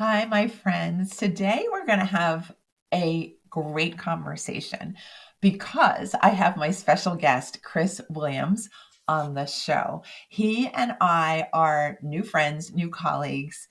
Hi, my friends. Today we're going to have a great conversation because I have my special guest, Chris Williams, on the show. He and I are new friends, new colleagues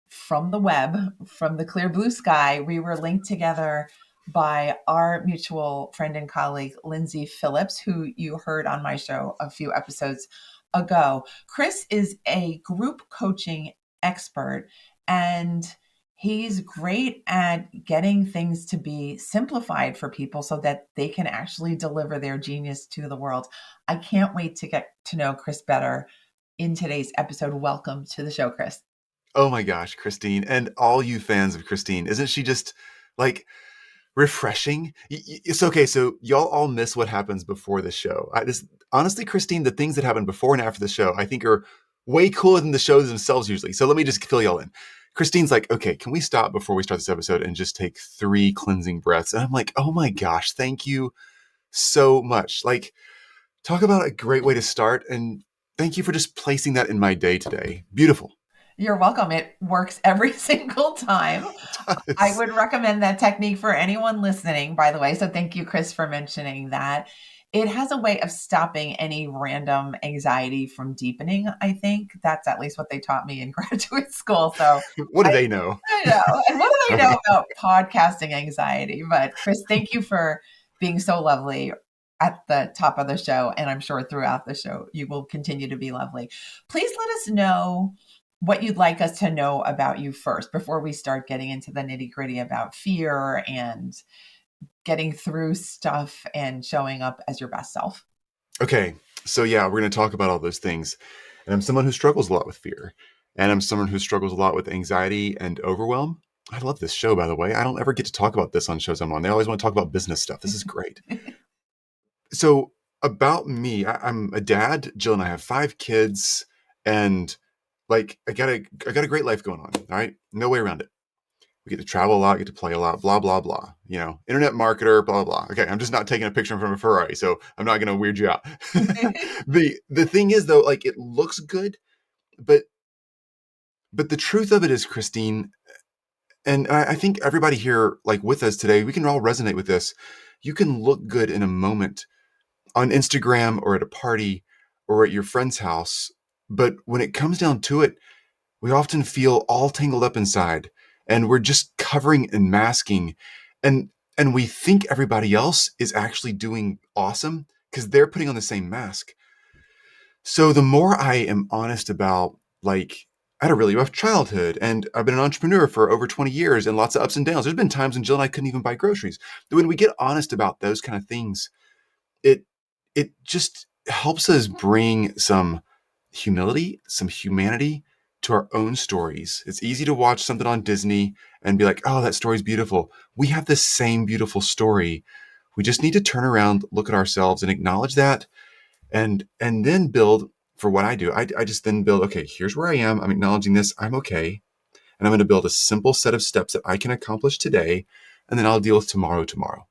from the web, from the clear blue sky. We were linked together by our mutual friend and colleague, Lindsay Phillips, who you heard on my show a few episodes ago. Chris is a group coaching expert and he's great at getting things to be simplified for people so that they can actually deliver their genius to the world. I can't wait to get to know Chris better in today's episode. Welcome to the show, Chris. Oh my gosh, Christine, and all you fans of Christine, isn't she just like refreshing? It's okay. So y'all all miss what happens before the show. Honestly, Christine, the things that happen before and after the show, I think are way cooler than the shows themselves usually. So let me just fill y'all in. Christine's like, okay, can we stop before we start this episode and just take 3 cleansing breaths? And I'm like, oh my gosh, thank you so much. Like, talk about a great way to start. And thank you for just placing that in my day today. Beautiful. You're welcome. It works every single time. I would recommend that technique for anyone listening, by the way. So thank you, Chris, for mentioning that. It has a way of stopping any random anxiety from deepening. I think that's at least what they taught me in graduate school. So What do I, they know? I know. And what do they know Okay. about podcasting anxiety? But Chris, thank you for being so lovely at the top of the show. And I'm sure throughout the show, you will continue to be lovely. Please let us know what you'd like us to know about you first before we start getting into the nitty gritty about fear and getting through stuff and showing up as your best self. Okay. So yeah, we're going to talk about all those things. And I'm someone who struggles a lot with fear. And I'm someone who struggles a lot with anxiety and overwhelm. I love this show, by the way. I don't ever get to talk about this on shows I'm on. They always want to talk about business stuff. This is great. So about me, I'm a dad. Jill and I have 5 kids, and like I got a great life going on. All right, no way around it. We get to travel a lot, get to play a lot, blah blah blah. Internet marketer, blah blah blah. Okay, I'm just not taking a picture from a Ferrari, so I'm not going to weird you out. The thing is though, like it looks good, but the truth of it is, Christine, and I think everybody here, like with us today, we can all resonate with this. You can look good in a moment on Instagram or at a party or at your friend's house. But when it comes down to it, we often feel all tangled up inside and we're just covering and masking. And we think everybody else is actually doing awesome because they're putting on the same mask. So the more I am honest about, like, I had a really rough childhood and I've been an entrepreneur for over 20 years and lots of ups and downs. There's been times when Jill and I couldn't even buy groceries. But when we get honest about those kind of things, it just helps us bring some humility, some humanity to our own stories. It's easy to watch something on Disney and be like, "Oh, that story's beautiful." We have the same beautiful story. We just need to turn around, look at ourselves and acknowledge that and then build for what I do. I just then build, okay, here's where I am. I'm acknowledging this. I'm okay. And I'm going to build a simple set of steps that I can accomplish today. And then I'll deal with tomorrow.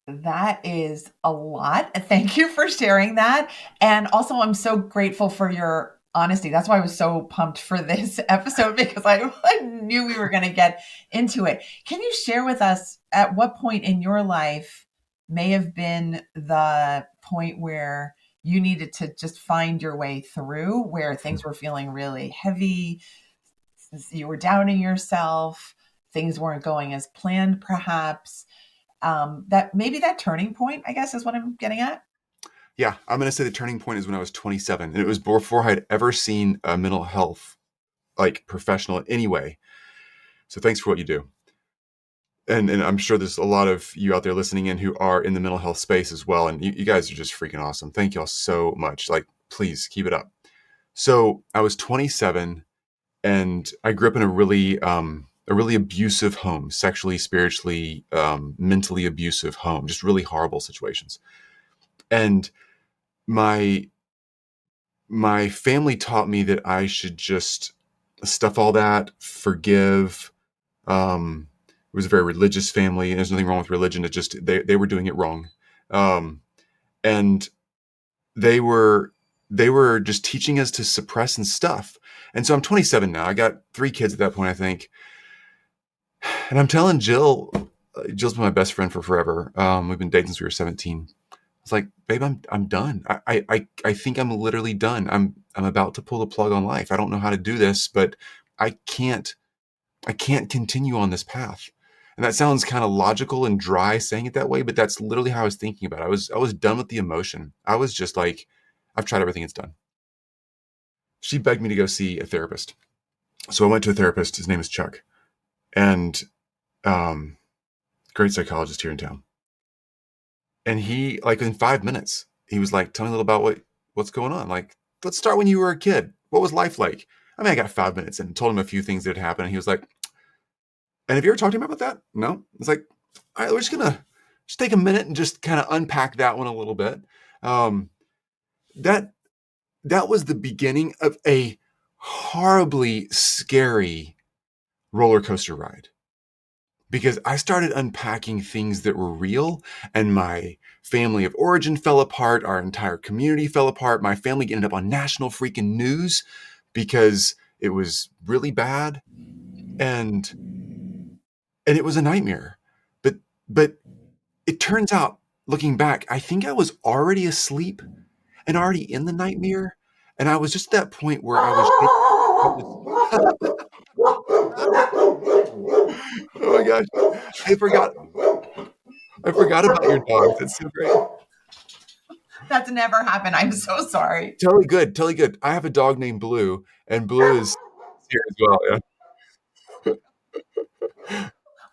That is a lot. Thank you for sharing that. And also, I'm so grateful for your honesty. That's why I was so pumped for this episode because I knew we were going to get into it. Can you share with us at what point in your life may have been the point where you needed to just find your way through, where things were feeling really heavy, you were doubting yourself, things weren't going as planned, perhaps? That maybe that turning point, I guess, is what I'm getting at. Yeah, I'm going to say the turning point is when I was 27. And it was before I'd ever seen a mental health like professional in any way. So thanks for what you do. And I'm sure there's a lot of you out there listening in who are in the mental health space as well. And you guys are just freaking awesome. Thank y'all so much. Like, please keep it up. So I was 27 and I grew up in a really abusive home, sexually, spiritually, mentally abusive home, just really horrible situations. And my family taught me that I should just stuff all that, forgive. It was a very religious family, and there's nothing wrong with religion. It just they were doing it wrong, um, and they were they were just teaching us to suppress and stuff. And so I'm 27 now. I got 3 kids at that point, I think. And I'm telling Jill, Jill's been my best friend for forever. We've been dating since we were 17. It's like, babe, I'm done. I think I'm literally done. I'm about to pull the plug on life. I don't know how to do this, but I can't I can't continue on this path. And that sounds kind of logical and dry saying it that way, but that's literally how I was thinking about it. I was done with the emotion. I was just like, I've tried everything, it's done. She begged me to go see a therapist. So I went to a therapist. His name is Chuck. And um, great psychologist here in town. And he, like, in 5 minutes, he was like, tell me a little about what's going on. Like, let's start when you were a kid. What was life like? I mean, I got 5 minutes and told him a few things that had happened. And he was like, and have you ever talked to him about that? No. It's like, all right, we're just gonna just take a minute and just kind of unpack that one a little bit. Um, that that was the beginning of a horribly scary roller coaster ride, because I started unpacking things that were real, and my family of origin fell apart. Our entire community fell apart. My family ended up on national freaking news because it was really bad. And it was a nightmare. But it turns out, looking back, I think I was already asleep and already in the nightmare. And I was just at that point where I was oh my gosh. I forgot I forgot about your dogs. That's so great. That's never happened. I'm so sorry. Totally good, totally good. I have a dog named Blue, and Blue is here as well. Yeah.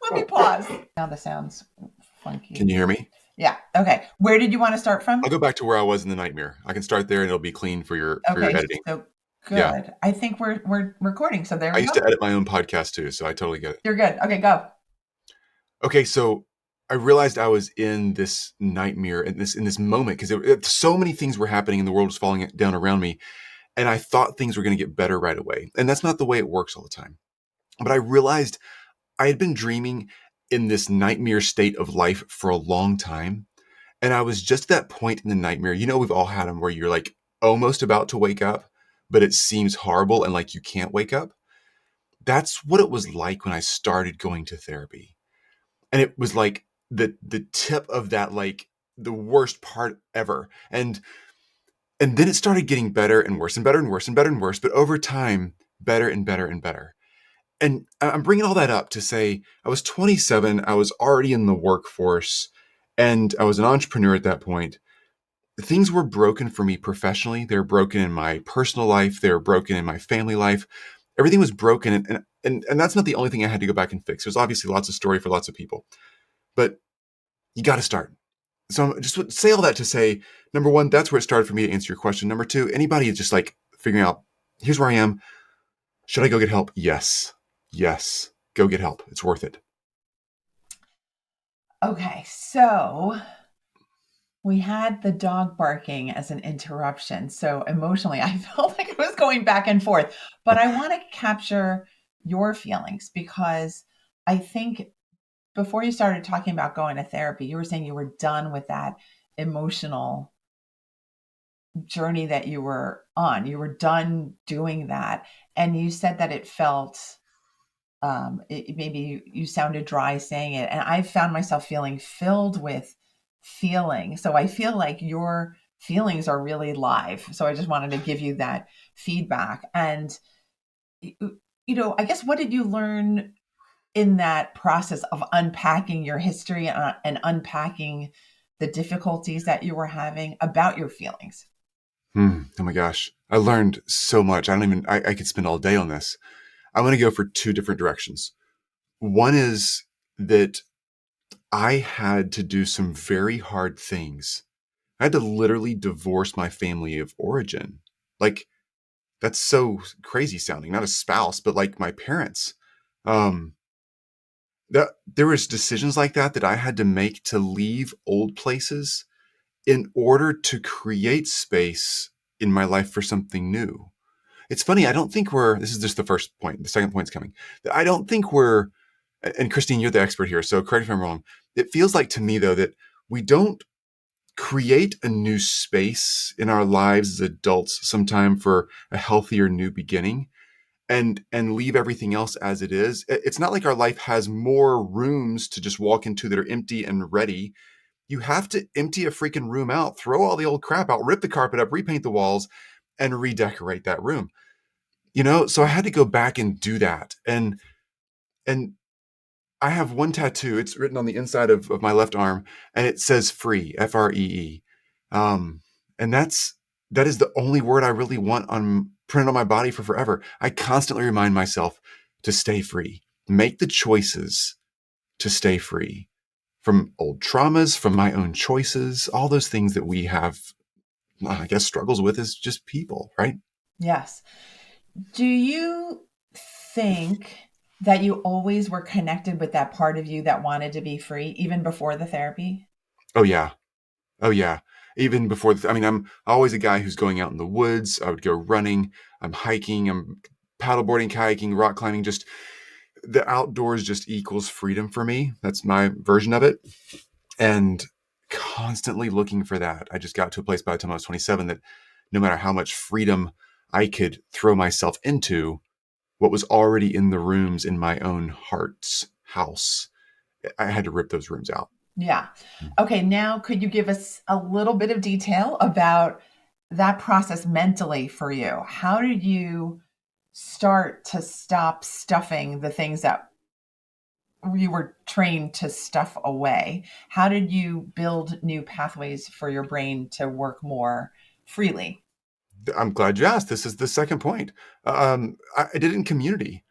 Let me pause. Now the sounds Can funky. you hear me? Yeah. Okay. Where did you want to start I'll from? go back to where I was in the nightmare. I can start there and it'll be clean for your Okay. editing. So Yeah. good. I think we're recording. So there I we used go. to edit my own podcast too, so I totally get it. You're good. Okay, go. Okay, so I realized I was in this nightmare in this moment because so many things were happening and the world was falling down around me, and I thought things were going to get better right away. And that's not the way it works all the time. But I realized I had been dreaming in this nightmare state of life for a long time, and I was just at that point in the nightmare. You know, we've all had them where you're like almost about to wake up, but it seems horrible and like you can't wake up. That's what it was like when I started going to therapy. And it was like the tip of that, like the worst part ever. And then it started getting better and worse and better and worse and better and worse, but over time, better and better and better. And I'm bringing all that up to say I was 27, I was already in the workforce, and I was an entrepreneur at that point. Things were broken for me professionally. They were broken in my personal life. They were broken in my family life. Everything was broken. And that's not the only thing I had to go back and fix. There's obviously lots of story for lots of people, but you got to start. So I just would say all that to say, number one, that's where it started for me to answer your question. Number two, anybody is just like figuring out, here's where I am. Should I go get help? Yes. Yes. Go get help. It's worth it. Okay. So we had the dog barking as an interruption. So emotionally, I felt like I was going back and forth. But I want to capture your feelings because I think before you started talking about going to therapy, you were saying you were done with that emotional journey that you were on. You were done doing that. And you said that it felt, maybe you sounded dry saying it. And I found myself feeling filled with feeling. So I feel like your feelings are really live. So I just wanted to give you that feedback. And, I guess what did you learn in that process of unpacking your history and unpacking the difficulties that you were having about your feelings? Oh my gosh. I learned so much. I could spend all day on this. I'm going to go for two different directions. One is that I had to do some very hard things. I had to literally divorce my family of origin. Like, that's so crazy sounding. Not a spouse, but like my parents. Um, that there was decisions like that I had to make to leave old places in order to create space in my life for something new. It's funny. I don't think this is just the first point. The second point's coming. I don't think and Christine, you're the expert here, so correct if I'm wrong. It feels like to me though that we don't create a new space in our lives as adults sometime for a healthier new beginning, and leave everything else as it is. It's not like our life has more rooms to just walk into that are empty and ready. You have to empty a freaking room out, throw all the old crap out, rip the carpet up, repaint the walls, and redecorate that room. So I had to go back and do that. And I have one tattoo. It's written on the inside of my left arm, and it says free, FREE. Um, and that is the only word I really want on printed on my body for forever. I constantly remind myself to stay free, make the choices to stay free from old traumas, from my own choices, all those things that we have, I guess, struggles with as just people, right? Yes. Do you think that you always were connected with that part of you that wanted to be free, even before the therapy? Oh yeah. Oh yeah. Even before, I'm always a guy who's going out in the woods. I would go running. I'm hiking. I'm paddleboarding, kayaking, rock climbing. Just the outdoors just equals freedom for me. That's my version of it. And constantly looking for that. I just got to a place by the time I was 27 that no matter how much freedom I could throw myself into, what was already in the rooms in my own heart's house, I had to rip those rooms out. Yeah. Okay. Now, could you give us a little bit of detail about that process mentally for you? How did you start to stop stuffing the things that you were trained to stuff away? How did you build new pathways for your brain to work more freely? I'm glad you asked. This is the second point. I did it in community.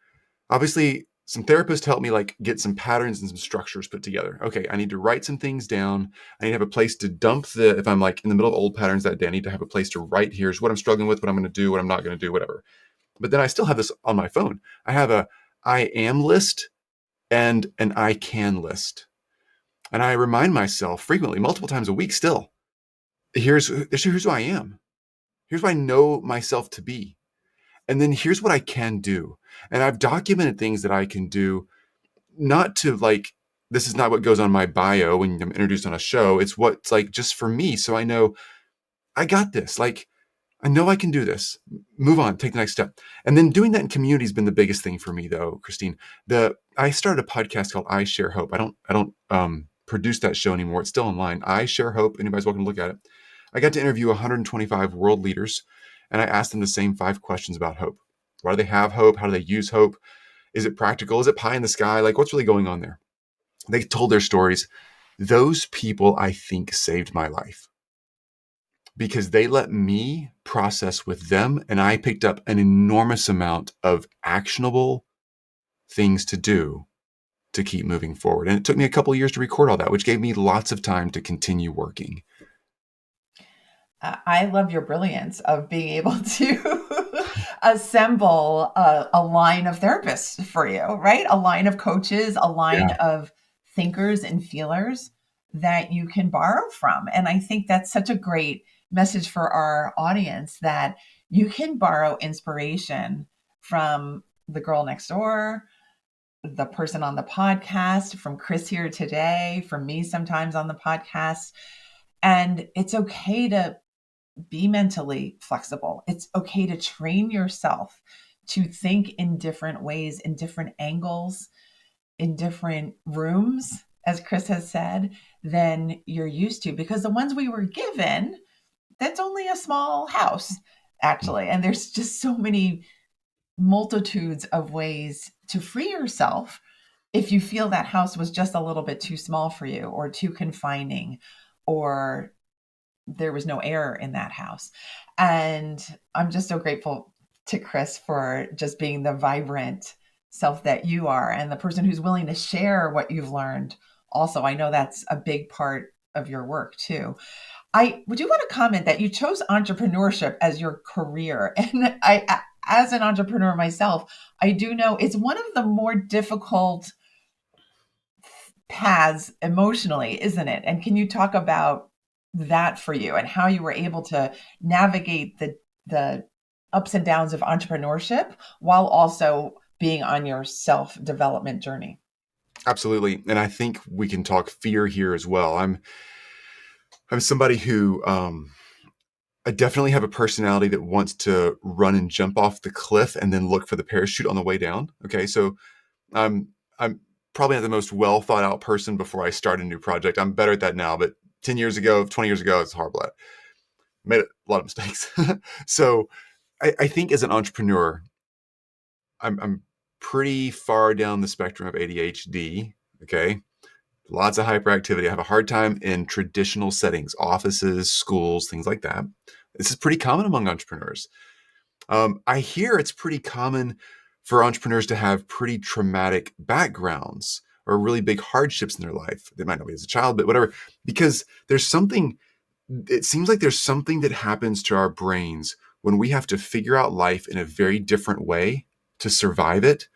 Obviously, some therapists helped me like get some patterns and some structures put together. Okay, I need to write some things down. I need to have a place to dump if I'm like in the middle of old patterns that day, I need to have a place to write, here's what I'm struggling with, what I'm going to do, what I'm not going to do, whatever. But then I still have this on my phone. I have a I am list and an I can list. And I remind myself frequently, multiple times a week still, here's who I am. Here's what I know myself to be. And then here's what I can do. And I've documented things that I can do, not to like, this is not what goes on my bio when I'm introduced on a show. It's what's like just for me. So I know I got this. Like, I know I can do this. Move on, take the next step. And then doing that in community has been the biggest thing for me, though, Christine. I started a podcast called I Share Hope. I don't produce that show anymore. It's still online. I Share Hope. Anybody's welcome to look at it. I got to interview 125 world leaders, and I asked them the same 5 questions about hope. Why do they have hope? How do they use hope? Is it practical? Is it pie in the sky? Like, what's really going on there? They told their stories. Those people, I think, saved my life because they let me process with them, and I picked up an enormous amount of actionable things to do to keep moving forward. And it took me a couple of years to record all that, which gave me lots of time to continue working. I love your brilliance of being able to assemble a line of therapists for you, right? A line of coaches, a line Yeah, of thinkers and feelers that you can borrow from. And I think that's such a great message for our audience that you can borrow inspiration from the girl next door, the person on the podcast, from Chris here today, from me sometimes on the podcast. And it's okay to be mentally flexible. It's okay to train yourself to think in different ways, in different angles, in different rooms, as Chris has said, than you're used to. Because the ones we were given, that's only a small house, actually. And there's just so many multitudes of ways to free yourself if you feel that house was just a little bit too small for you or too confining or there was no air in that house. And I'm just so grateful to Chris for just being the vibrant self that you are and the person who's willing to share what you've learned. Also, I know that's a big part of your work too. I would you want to comment that you chose entrepreneurship as your career. And as an entrepreneur myself, I do know it's one of the more difficult paths emotionally, isn't it? And can you talk about that for you and how you were able to navigate the ups and downs of entrepreneurship while also being on your self-development journey? absolutely. And I think we can talk fear here as well. I'm somebody who I definitely have a personality that wants to run and jump off the cliff and then look for the parachute on the way down. Okay, so I'm I'm probably not the most well thought out person before I start a new project. I'm better at that now, but 10 years ago, 20 years ago, it's horrible at. Made a lot of mistakes. So I think as an entrepreneur, I'm pretty far down the spectrum of ADHD. Okay, lots of hyperactivity. I have a hard time in traditional settings, offices, schools, things like that. This is pretty common among entrepreneurs. I hear it's pretty common for entrepreneurs to have pretty traumatic backgrounds or really big hardships in their life. They might not be as a child, but whatever, because there's something, it seems like there's something that happens to our brains when we have to figure out life in a very different way to survive it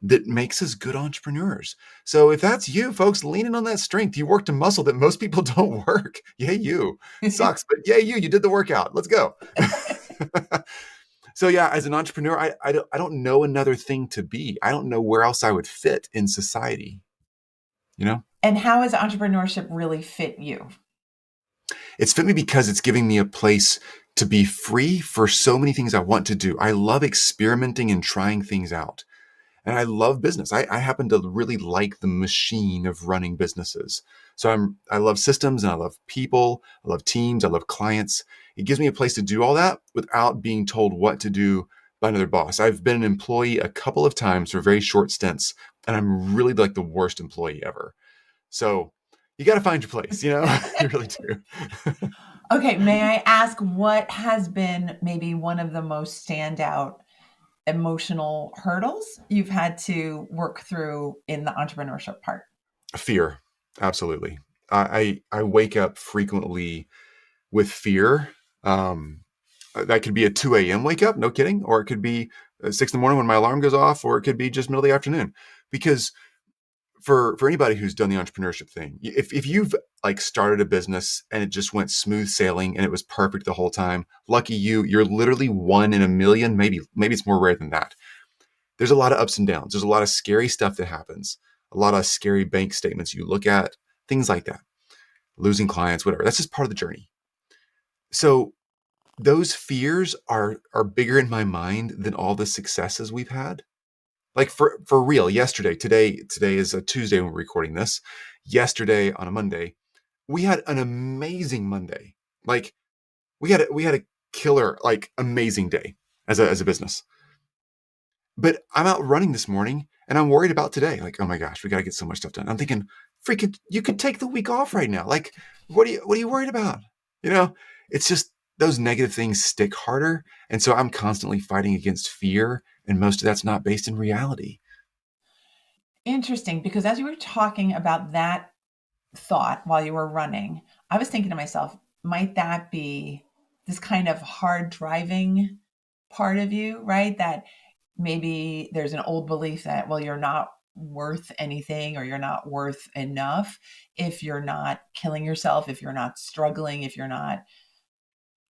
that makes us good entrepreneurs. So if that's you, folks, leaning on that strength, you worked a muscle that most people don't work. Yay, you. Sucks, but yay, you did the workout. Let's go. So yeah, as an entrepreneur, I don't know another thing to be. I don't know where else I would fit in society. You know, And how has entrepreneurship really fit you? it's fit me because it's giving me a place to be free for so many things I want to do. I love experimenting and trying things out. And I love business. I happen to really like the machine of running businesses. So I love systems and I love people. I love teams. I love clients. It gives me a place to do all that without being told what to do by another boss. I've been an employee a couple of times for very short stints, and I'm really like the worst employee ever. So you got to find your place, you know, you really do. Okay, may I ask what has been maybe one of the most standout emotional hurdles you've had to work through in the entrepreneurship part? Fear. Absolutely. I wake up frequently with fear. Um, that could be a 2 a.m. wake up, no kidding, or it could be 6 in the morning when my alarm goes off, or it could be just middle of the afternoon. Because for anybody who's done the entrepreneurship thing, if you've like started a business and it just went smooth sailing and it was perfect the whole time, lucky you, you're literally one in a million, maybe it's more rare than that. There's a lot of ups and downs. There's a lot of scary stuff that happens, a lot of scary bank statements you look at, things like that, losing clients, whatever. That's just part of the journey. So those fears are bigger in my mind than all the successes we've had. Like for real, yesterday, today is a Tuesday when we're recording this. Yesterday on a Monday, we had an amazing Monday. Like we had a killer, like amazing day as a business. But I'm out running this morning and I'm worried about today. Like, oh my gosh, we got to get so much stuff done. I'm thinking, freaking, you could take the week off right now. Like, what are you worried about? You know, it's just those negative things stick harder. And so I'm constantly fighting against fear. And most of that's not based in reality. Interesting, because as you were talking about that thought while you were running, I was thinking to myself, might that be this kind of hard driving part of you, right? That maybe there's an old belief that, well, you're not worth anything or you're not worth enough if you're not killing yourself, if you're not struggling, if you're not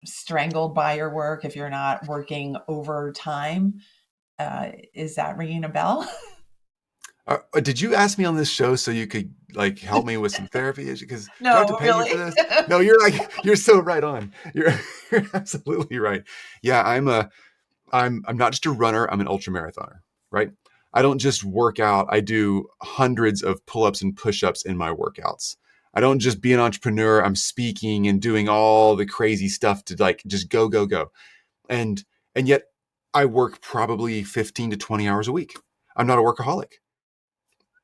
strangled by your work, if you're not working overtime. Is that ringing a bell? Did you ask me on this show so you could like help me with some therapy? Because do I have to No, pay you for really. this? No, you're so right on. You're you're absolutely right. Yeah, I'm not just a runner, I'm an ultra marathoner, right? I don't just work out, I do hundreds of pull-ups and push-ups in my workouts. I don't just be an entrepreneur, I'm speaking and doing all the crazy stuff to like just go go go. And and yet I work probably 15 to 20 hours a week. I'm not a workaholic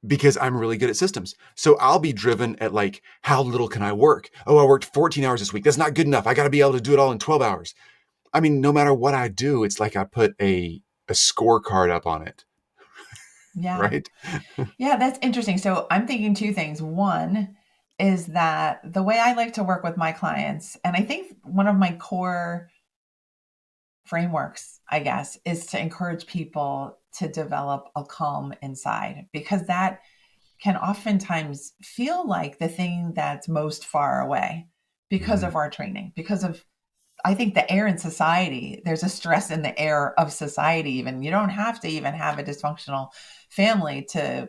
because I'm really good at systems. So I'll be driven at like, how little can I work? Oh, I worked 14 hours this week. That's not good enough. I got to be able to do it all in 12 hours. I mean, no matter what I do, it's like I put a scorecard up on it, Yeah. right? Yeah, that's interesting. So I'm thinking two things. One is that the way I like to work with my clients, and I think one of my core frameworks, I guess, is to encourage people to develop a calm inside because that can oftentimes feel like the thing that's most far away because Mhm. of our training, because of I think the air in society, there's a stress in the air of society even. You don't have to even have a dysfunctional family to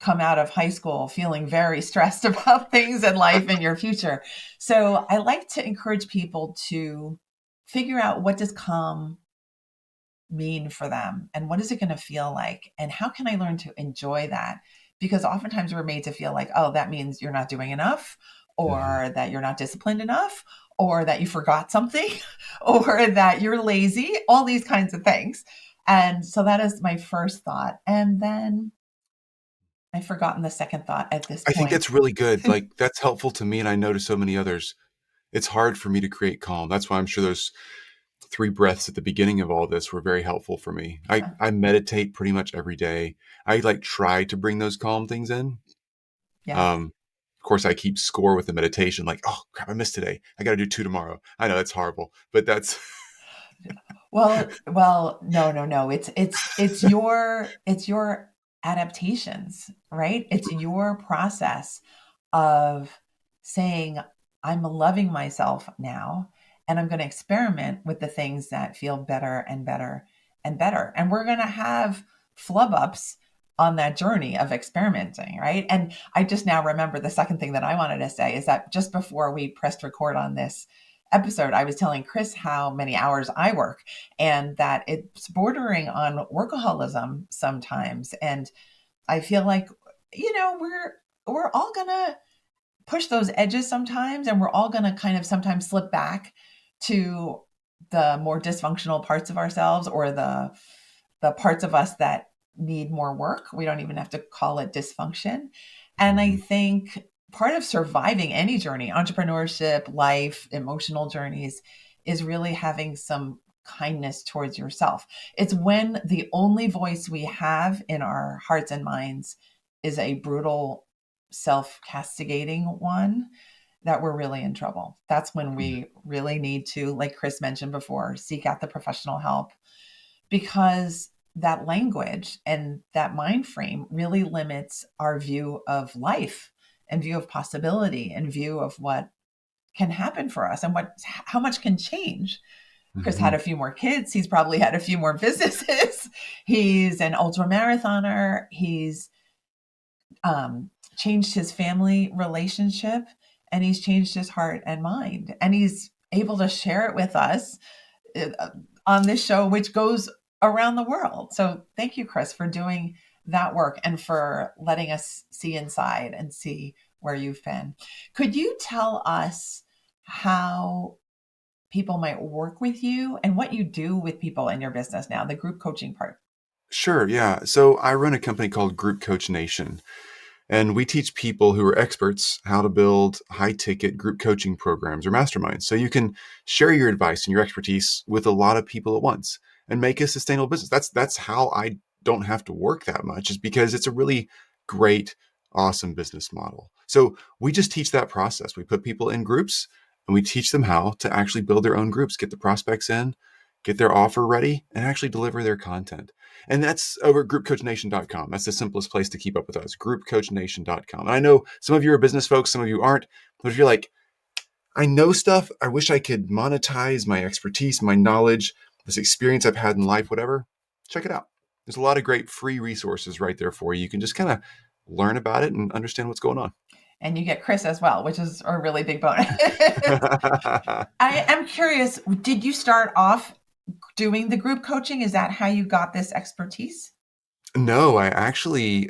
come out of high school feeling very stressed about things in life and your future. So I like to encourage people to figure out, what does calm mean for them, and what is it going to feel like, and how can I learn to enjoy that? Because oftentimes we're made to feel like, oh, that means you're not doing enough, Mhm. or that you're not disciplined enough, or that you forgot something, or that you're lazy, all these kinds of things. And so that is my first thought. And then I've forgotten the second thought at this I think point. that's really good. Like, that's helpful to me, and I know to so many others. It's hard for me to create calm. That's why I'm sure those 3 breaths at the beginning of all this were very helpful for me. I meditate pretty much every day. I, like, try to bring those calm things in. Yes. Um, of course, I keep score with the meditation, like, "Oh, crap, I missed today. I gotta do 2 tomorrow." I know that's horrible, but that's Well, no, no, no. It's your adaptations, right? It's your process of saying, I'm loving myself now, and I'm going to experiment with the things that feel better and better and better. And we're going to have flub ups on that journey of experimenting, right? And I just now remember the second thing that I wanted to say is that just before we pressed record on this episode, I was telling Chris how many hours I work, and that it's bordering on workaholism sometimes. And I feel like, we're all gonna push those edges sometimes, and we're all gonna kind of sometimes slip back to the more dysfunctional parts of ourselves, or the parts of us that need more work. We don't even have to call it dysfunction. And I Mhm, think part of surviving any journey, entrepreneurship, life, emotional journeys, is really having some kindness towards yourself. It's when the only voice we have in our hearts and minds is a brutal, self castigating one, that we're really in trouble. That's when mhm, we really need to, like Chris mentioned before, seek out the professional help, because that language and that mind frame really limits our view of life, and view of possibility, and view of what can happen for us, and how much can change. Chris had mhm, a few more kids. He's probably had a few more businesses. He's an ultra marathoner. He's changed his family relationship, and he's changed his heart and mind. And he's able to share it with us uh, on this show, which goes around the world. So thank you, Chris, for doing that work, and for letting us see inside and see where you've been. Could you tell us how people might work with you, and what you do with people in your business now, the group coaching part? Sure, yeah. So I run a company called Group Coach Nation, and we teach people who are experts how to build high ticket group coaching programs or masterminds. So you can share your advice and your expertise with a lot of people at once and make a sustainable business. That's how I don't have to work that much, is because it's a really great, awesome business model. So we just teach that process. We put people in groups and we teach them how to actually build their own groups, get the prospects in, get their offer ready, and actually deliver their content. And that's over at groupcoachnation.com. That's the simplest place to keep up with us, groupcoachnation.com. And I know some of you are business folks, some of you aren't, but if you're like, I know stuff, I wish I could monetize my expertise, my knowledge, this experience I've had in life, whatever, check it out. There's a lot of great free resources right there for you. You can just kind of learn about it and understand what's going on. And you get Chris as well, which is a really big bonus. I am curious, did you start off doing the group coaching? Is that how you got this expertise? No, I actually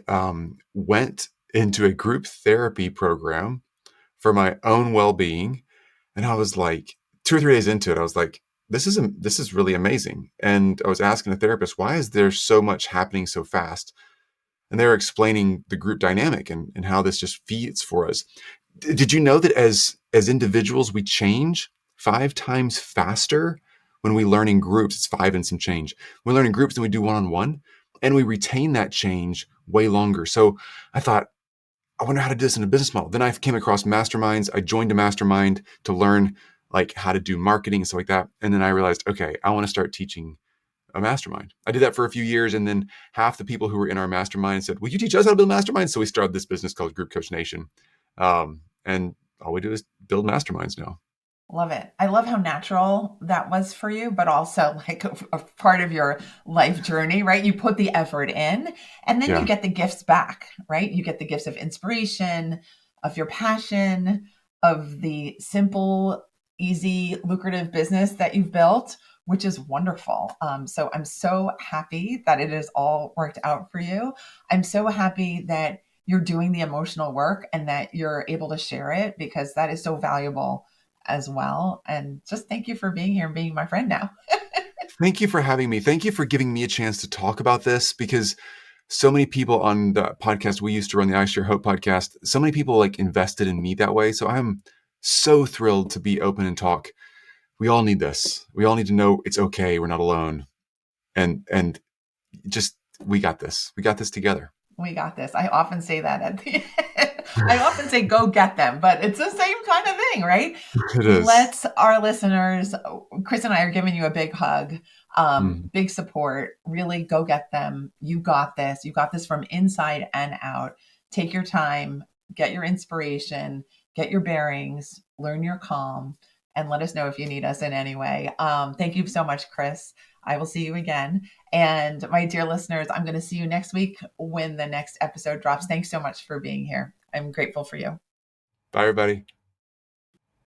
went into a group therapy program for my own well-being. And I was like, 2 or 3 days into it, I was like, this is really amazing. And I was asking the therapist, why is there so much happening so fast? And they were explaining the group dynamic and how this just feeds for us. Did you know that as individuals, we change 5 times faster when we learn in groups? It's 5 and some change. We learn in groups than we do one-on-one, and we retain that change way longer. So I thought, I wonder how to do this in a business model. Then I came across masterminds. I joined a mastermind to learn like how to do marketing and stuff like that. And then I realized, okay, I want to start teaching a mastermind. I did that for a few years, and then half the people who were in our mastermind said, "Will you teach us how to build masterminds?" So we started this business called Group Coach Nation, and all we do is build masterminds now. Love it. I love how natural that was for you, but also like a part of your life journey, right? You put the effort in and then you Yeah. get the gifts back, right? You get the gifts of inspiration, of your passion, of the simple, easy, lucrative business that you've built, which is wonderful. So I'm so happy that it has all worked out for you. I'm so happy that you're doing the emotional work and that you're able to share it because that is so valuable as well. And just thank you for being here and being my friend now. Thank you for having me. Thank you for giving me a chance to talk about this because so many people on the podcast we used to run, the I Share Hope podcast, so many people like invested in me that way. So I'm so thrilled to be open and talk. We all need this. We all need to know it's okay. We're not alone. And just we got this. We got this together. We got this. I often say that at the end. I often say go get them, but it's the same kind of thing, right? It is. Let's our listeners, Chris and I are giving you a big hug, Mm. big support. Really go get them. You got this. You got this from inside and out. Take your time, get your inspiration, get your bearings, learn your calm, and let us know if you need us in any way. Thank you so much, Chris. I will see you again. And my dear listeners, I'm going to see you next week when the next episode drops. Thanks so much for being here. I'm grateful for you. Bye, everybody.